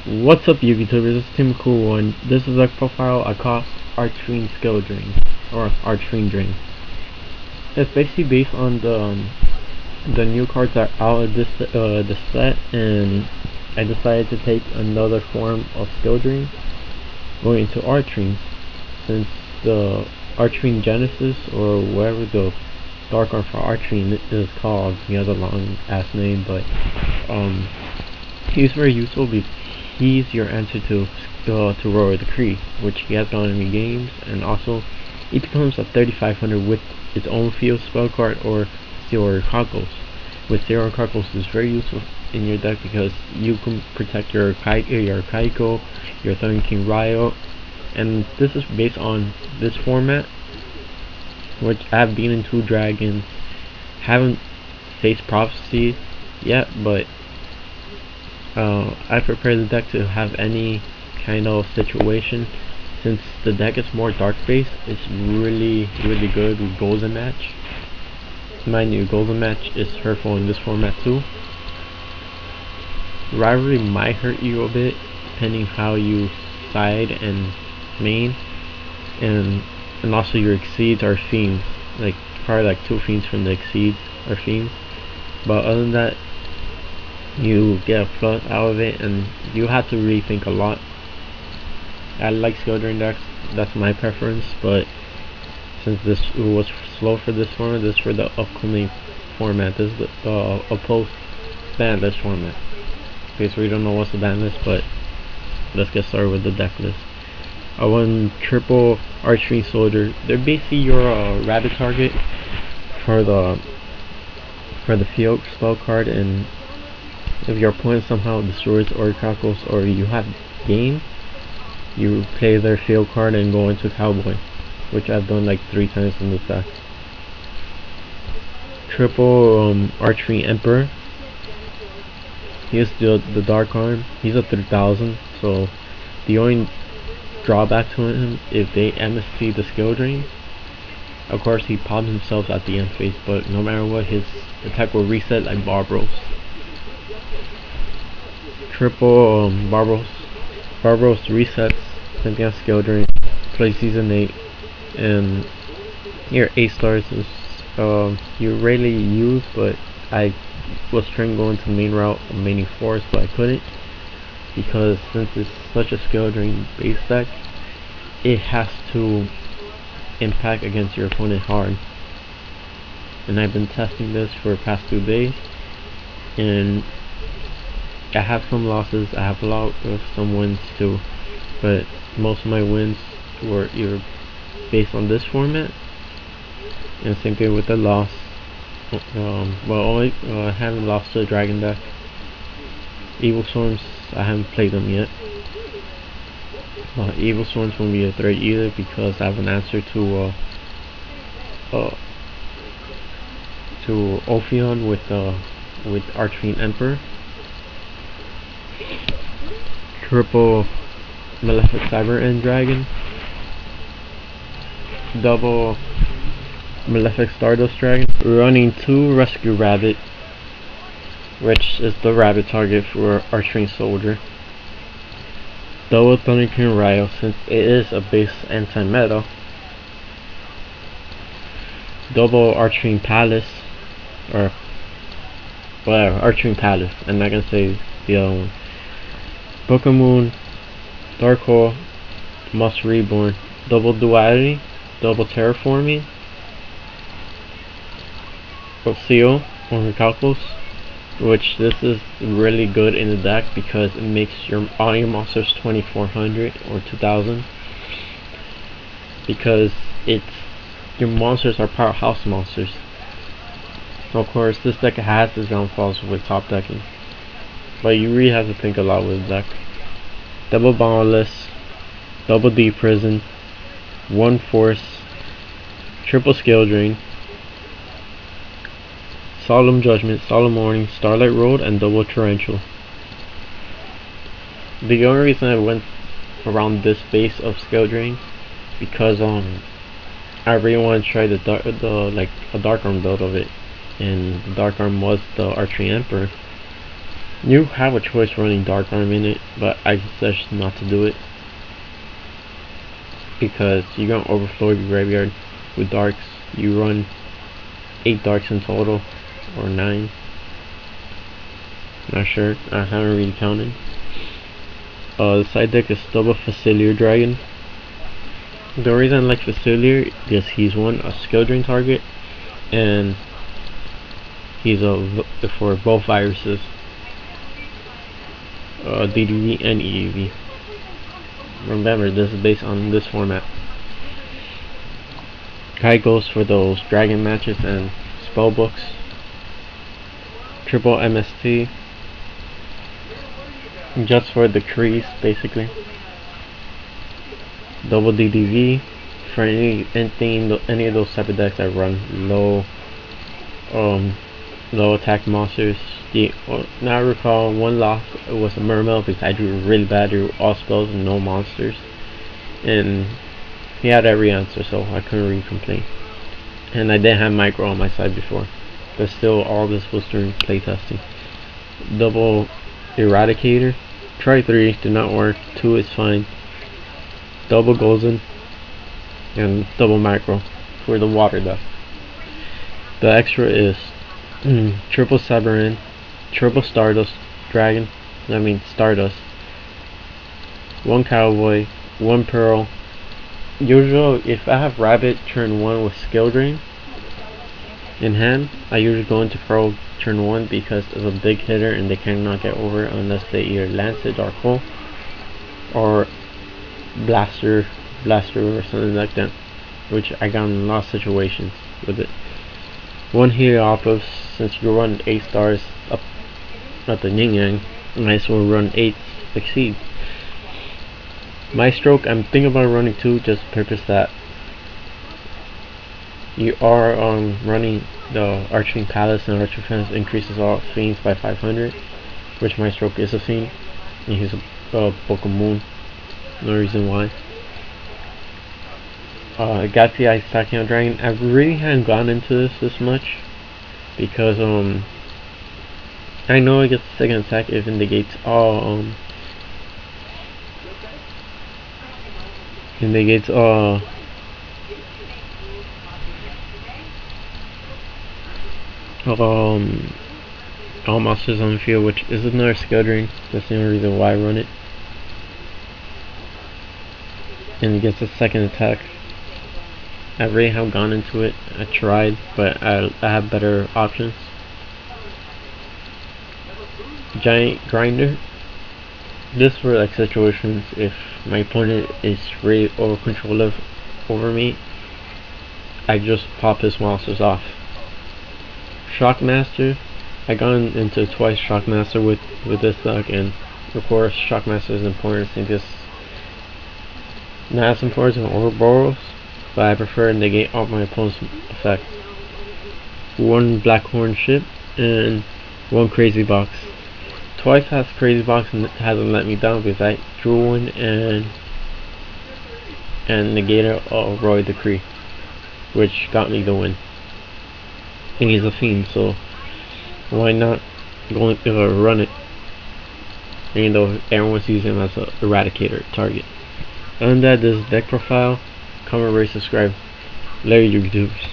What's up, YouTubers? This is Tim Cool One. This is a profile I call Archfiend Skill Drain or Archfiend Drain. It's basically based on the new cards that are out of this set, and I decided to take another form of Skill Drain, going into Archfiend, since the Archfiend Genesis or whatever the Dark Arm for Archfiend is called. He has a long ass name, but he's very useful because he's your answer to Roar Decree, which he has gone in games, and also it becomes a 3500 with its own field spell card or Zero Cockles. With Zero Cockles is very useful in your deck because you can protect your Kaiko, your Thunder King Ryo, and this is based on this format, which I've been in 2 dragons, haven't faced Prophecy yet, but I prepare the deck to have any kind of situation. Since the deck is more dark based, it's really good with Golden Match. Mind you, Golden Match is hurtful in this format too. Rivalry might hurt you a bit depending how you side and main, and also your exceeds are fiends, like probably like 2 fiends from the exceeds are fiends, but other than that you get a plus out of it, and you have to rethink a lot. I like skill drain decks, that's my preference, but since this was slow for this format, this is for the upcoming format. This is a post ban list format. Okay, so we don't know what's the ban list, but let's get started with the deck list. I won triple Archfiend Soldier. They're basically your rabbit target for the field spell card, and if your opponent somehow destroys Oracles or you have game, you play their field card and go into Cowboy, which I've done like 3 times in this deck. Triple Archfiend Emperor. He's the Dark Arm. He's a 3000, so the only drawback to him if they MST the skill drain. Of course he pops himself at the end phase, but no matter what, his attack will reset like Barbaros. Triple Barbaros resets against skill drain, play season 8, and your 8 stars is you rarely use, but I was trying to go into main route of maining forest, but I couldn't, because since it's such a skill drain base deck, it has to impact against your opponent hard. And I've been testing this for the past 2 days, and I have some losses, I have a lot of some wins too, but most of my wins were either based on this format, and same thing with the loss. I haven't lost to the dragon deck. Evil Storms, I haven't played them yet. Evil Storms won't be a threat either because I have an answer to Ophion with Archfiend Emperor. Triple Malefic Cyber End Dragon. Double Malefic Stardust Dragon. Running 2 Rescue Rabbit, which is the rabbit target for Archfiend Soldier. Double Thunder King Ryo, since it is a base anti-meta. Double Archfiend Palace, or whatever, Archfiend Palace. I'm not gonna say the other one. Book of Moon, Dark Hole, Must Reborn. Double Duality, double Terraforming, Seal on Recalcos, which this is really good in the deck because it makes all your monsters 2400 or 2000, because your monsters are powerhouse monsters. So of course this deck has its downfalls with top decking, but you really have to think a lot with the deck. Double Boundless, double D Prison, 1 Force, triple Skill Drain, Solemn Judgment, Solemn Warning, Starlight Road, and double Torrential. The only reason I went around this base of Skill Drain because I really want to try a Dark Arm build of it, and the Dark Arm was the Archfiend Emperor. You have a choice running Dark Arm in it, but I suggest not to do it because you're gonna overflow your graveyard with darks. You run 8 darks in total, or 9. Not sure. I haven't really counted. The side deck is double Facilier Dragon. The reason I like Facilier is he's a skill drain target, and he's for both viruses, DDV and EEV. Remember, this is based on this format. Guy goes for those dragon matches and spell books. Triple MST, just for the crease, basically. Double DDV for any of those type of decks that run low attack monsters. Now I recall one loss was a Mermail because I drew really bad, drew all spells and no monsters, and he had every answer, so I couldn't really complain. And I didn't have micro on my side before, but still all this was during playtesting. Double Eradicator, try 3, did not work. 2 is fine. Double Golden and double Micro for the water deck. The extra is triple Cyberin, triple Stardust Dragon, Stardust, 1 Cowboy, 1 Pearl. Usually, if I have Rabbit turn 1 with Skill Drain in hand, I usually go into Pearl turn 1 because it's a big hitter and they cannot get over it unless they either Lance it, Dark Hole, or Blaster or something like that, which I got in a lot of situations with it. 1 Heliopolis, since you run 8 stars up at the yin yang, might as well run 8 Exceed. My stroke, I'm thinking about running 2, just purpose that you are running the Archfiend Palace, and Archfiend increases all fiends by 500, which my stroke is a fiend, and he's a Book of Moon. No reason why. I got the Ice Tachyon Dragon. I really haven't gone into this much because I know it gets the second attack if it negates all all monsters on the field, which is another skill drain. That's the only reason why I run it. And it gets a second attack. I really haven't gone into it. I tried, but I have better options. Giant Grinder. This for like situations if my opponent is really over controllative over me, I just pop his monsters off. Shockmaster. I gone into twice Shockmaster with this deck, and of course Shockmaster is important since this not as important as Ouroboros, but I prefer to negate all my opponent's effect. 1 Blackhorn ship and 1 Crazy Box. Twice has Crazy Box and it hasn't let me down because I drew 1 and negated Roy Decree, which got me the win. And he's a fiend, so why not run it? Even though everyone's using him as an Eradicator target. Other than that, this deck profile. Comment, rate, subscribe. Later, YouTubers.